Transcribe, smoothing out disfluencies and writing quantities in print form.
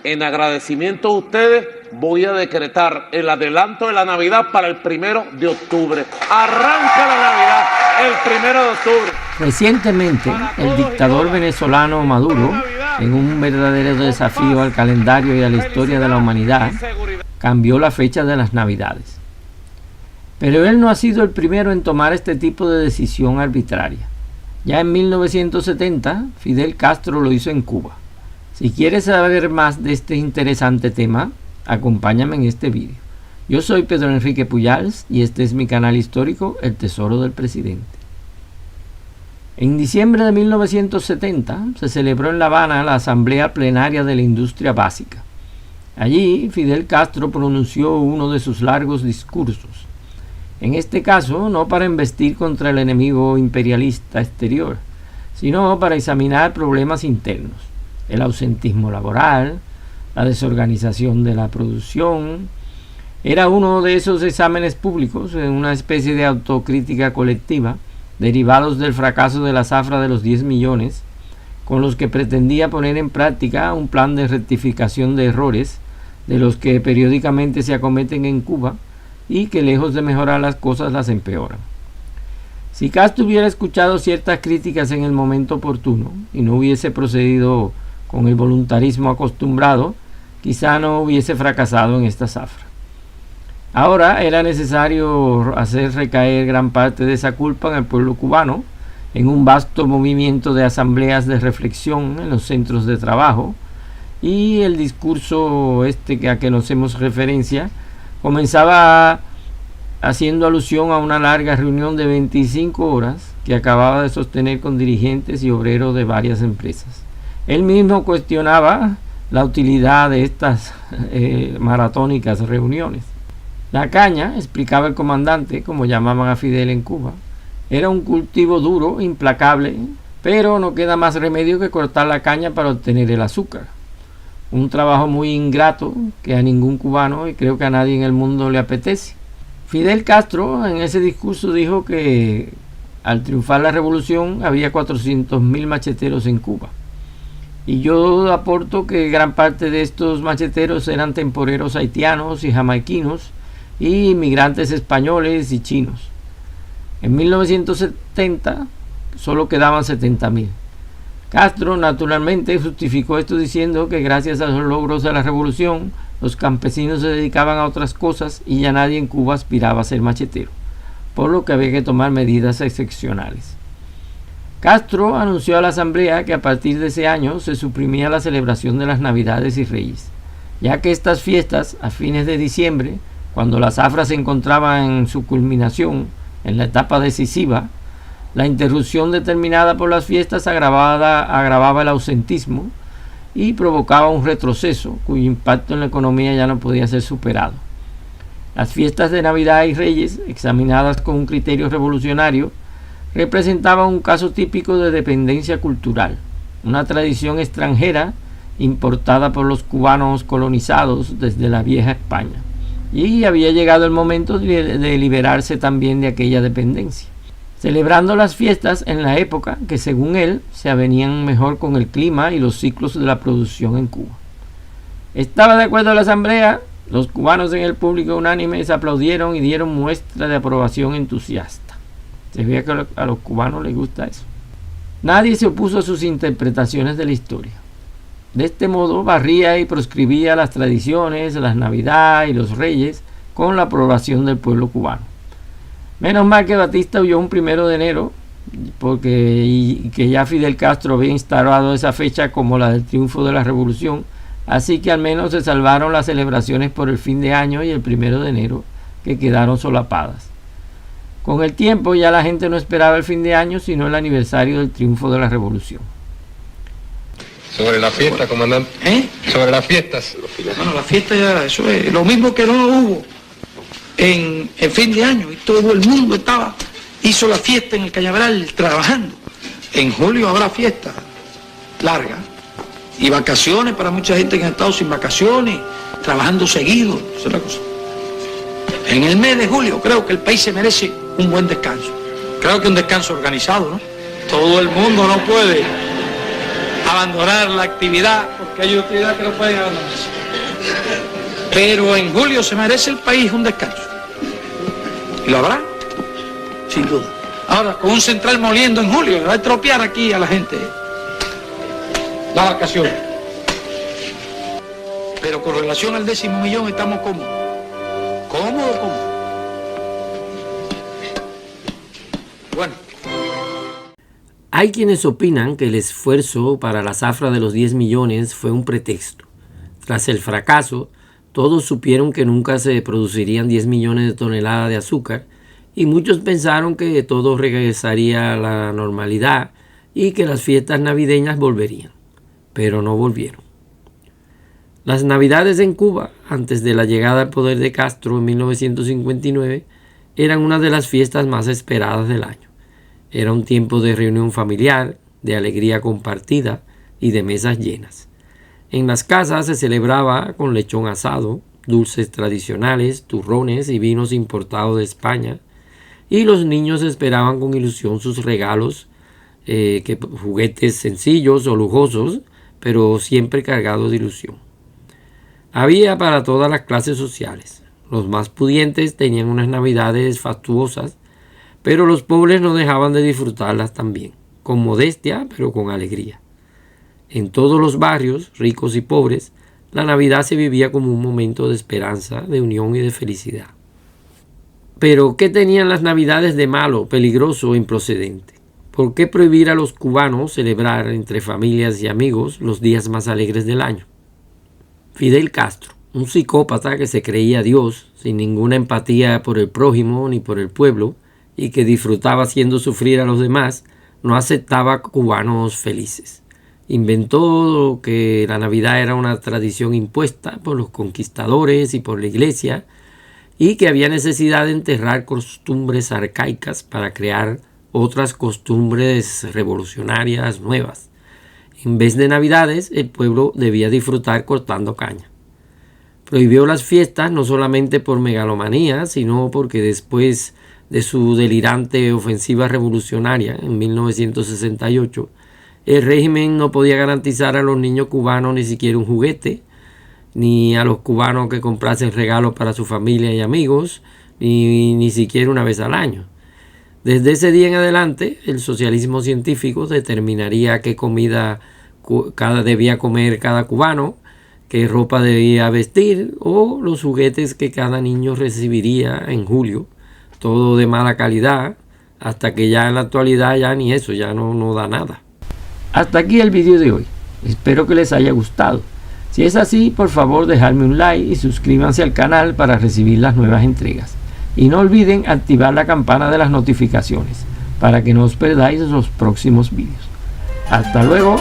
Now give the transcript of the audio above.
En agradecimiento a ustedes, voy a decretar el adelanto de la Navidad para el 1 de octubre. Arranca la Navidad el 1 de octubre. Recientemente, el dictador venezolano Maduro, en un verdadero desafío al calendario y a la historia de la humanidad, cambió la fecha de las Navidades. Pero él no ha sido el primero en tomar este tipo de decisión arbitraria. Ya en 1970, Fidel Castro lo hizo en Cuba. Si quieres saber más de este interesante tema, acompáñame en este vídeo. Yo soy Pedro Enrique Pujals y este es mi canal histórico, El Tesoro del Presidente. En diciembre de 1970 se celebró en La Habana la Asamblea Plenaria de la Industria Básica. Allí, Fidel Castro pronunció uno de sus largos discursos. En este caso, no para embestir contra el enemigo imperialista exterior, sino para examinar problemas internos. El ausentismo laboral, la desorganización de la producción. Era uno de esos exámenes públicos, una especie de autocrítica colectiva, derivados del fracaso de la zafra de los 10 millones, con los que pretendía poner en práctica un plan de rectificación de errores, de los que periódicamente se acometen en Cuba, y que lejos de mejorar las cosas las empeoran. Si Castro hubiera escuchado ciertas críticas en el momento oportuno, y no hubiese procedido con el voluntarismo acostumbrado, quizá no hubiese fracasado en esta zafra. Ahora era necesario hacer recaer gran parte de esa culpa en el pueblo cubano, en un vasto movimiento de asambleas de reflexión en los centros de trabajo, y el discurso a que nos hacemos referencia comenzaba haciendo alusión a una larga reunión de 25 horas que acababa de sostener con dirigentes y obreros de varias empresas. Él mismo cuestionaba la utilidad de estas maratónicas reuniones. La caña, explicaba el comandante, como llamaban a Fidel en Cuba, era un cultivo duro, implacable, pero no queda más remedio que cortar la caña para obtener el azúcar. Un trabajo muy ingrato que a ningún cubano y creo que a nadie en el mundo le apetece. Fidel Castro en ese discurso dijo que al triunfar la revolución había 400.000 macheteros en Cuba. Y yo aporto que gran parte de estos macheteros eran temporeros haitianos y jamaiquinos y inmigrantes españoles y chinos. En 1970 solo quedaban 70.000. Castro naturalmente justificó esto diciendo que gracias a los logros de la revolución los campesinos se dedicaban a otras cosas y ya nadie en Cuba aspiraba a ser machetero, por lo que había que tomar medidas excepcionales. Castro anunció a la asamblea que a partir de ese año se suprimía la celebración de las Navidades y Reyes, ya que estas fiestas a fines de diciembre, cuando la zafra se encontraba en su culminación, en la etapa decisiva, la interrupción determinada por las fiestas agravaba el ausentismo y provocaba un retroceso cuyo impacto en la economía ya no podía ser superado. Las fiestas de Navidad y Reyes, examinadas con un criterio revolucionario, representaban un caso típico de dependencia cultural, una tradición extranjera importada por los cubanos colonizados desde la vieja España. Y había llegado el momento de liberarse también de aquella dependencia, celebrando las fiestas en la época que, según él, se avenían mejor con el clima y los ciclos de la producción en Cuba. ¿Estaba de acuerdo la asamblea? Los cubanos en el público unánime se aplaudieron y dieron muestra de aprobación entusiasta. Se ve que a los cubanos les gusta eso. Nadie se opuso a sus interpretaciones de la historia. De este modo barría y proscribía las tradiciones, las Navidad y los Reyes con la aprobación del pueblo cubano. Menos mal que Batista huyó un 1 de enero, porque que ya Fidel Castro había instaurado esa fecha como la del triunfo de la revolución, así que al menos se salvaron las celebraciones por el fin de año y el 1 de enero, que quedaron solapadas. Con el tiempo ya la gente no esperaba el fin de año, sino el aniversario del triunfo de la revolución. Sobre la fiesta, comandante. Sobre las fiestas. Bueno, la fiesta ya, eso es lo mismo que no hubo en fin de año, y todo el mundo hizo la fiesta en el Cañaveral trabajando. En julio habrá fiesta larga y vacaciones para mucha gente que ha estado sin vacaciones, trabajando seguido, esa es la cosa. En el mes de julio creo que el país se merece un buen descanso. Creo que un descanso organizado, ¿no? Todo el mundo no puede abandonar la actividad, porque hay actividad que no pueden abandonar. Pero en julio se merece el país un descanso. ¿Y lo habrá? Sin duda. Ahora, con un central moliendo en julio, le va a estropear aquí a la gente las vacaciones. Pero con relación al 10.000.000 estamos cómodos. Cómodos. Bueno. Hay quienes opinan que el esfuerzo para la zafra de los 10 millones fue un pretexto. Tras el fracaso, todos supieron que nunca se producirían 10 millones de toneladas de azúcar y muchos pensaron que todo regresaría a la normalidad y que las fiestas navideñas volverían, pero no volvieron. Las navidades en Cuba, antes de la llegada al poder de Castro en 1959, eran una de las fiestas más esperadas del año. Era un tiempo de reunión familiar, de alegría compartida y de mesas llenas. En las casas se celebraba con lechón asado, dulces tradicionales, turrones y vinos importados de España, y los niños esperaban con ilusión sus regalos, juguetes sencillos o lujosos, pero siempre cargados de ilusión. Había para todas las clases sociales. Los más pudientes tenían unas navidades fastuosas, pero los pobres no dejaban de disfrutarlas también, con modestia, pero con alegría. En todos los barrios, ricos y pobres, la Navidad se vivía como un momento de esperanza, de unión y de felicidad. Pero, ¿qué tenían las Navidades de malo, peligroso o improcedente? ¿Por qué prohibir a los cubanos celebrar entre familias y amigos los días más alegres del año? Fidel Castro, un psicópata que se creía Dios, sin ninguna empatía por el prójimo ni por el pueblo, y que disfrutaba haciendo sufrir a los demás, no aceptaba cubanos felices. Inventó que la Navidad era una tradición impuesta por los conquistadores y por la iglesia, y que había necesidad de enterrar costumbres arcaicas para crear otras costumbres revolucionarias nuevas. En vez de Navidades, el pueblo debía disfrutar cortando caña. Prohibió las fiestas no solamente por megalomanía, sino porque después de su delirante ofensiva revolucionaria en 1968, el régimen no podía garantizar a los niños cubanos ni siquiera un juguete, ni a los cubanos que comprasen regalos para su familia y amigos, ni siquiera una vez al año. Desde ese día en adelante, el socialismo científico determinaría qué comida debía comer cada cubano, qué ropa debía vestir o los juguetes que cada niño recibiría en julio, todo de mala calidad, hasta que ya en la actualidad ya ni eso, ya no da nada. Hasta aquí el vídeo de hoy. Espero que les haya gustado. Si es así, por favor dejadme un like y suscríbanse al canal para recibir las nuevas entregas. Y no olviden activar la campana de las notificaciones para que no os perdáis los próximos vídeos. Hasta luego.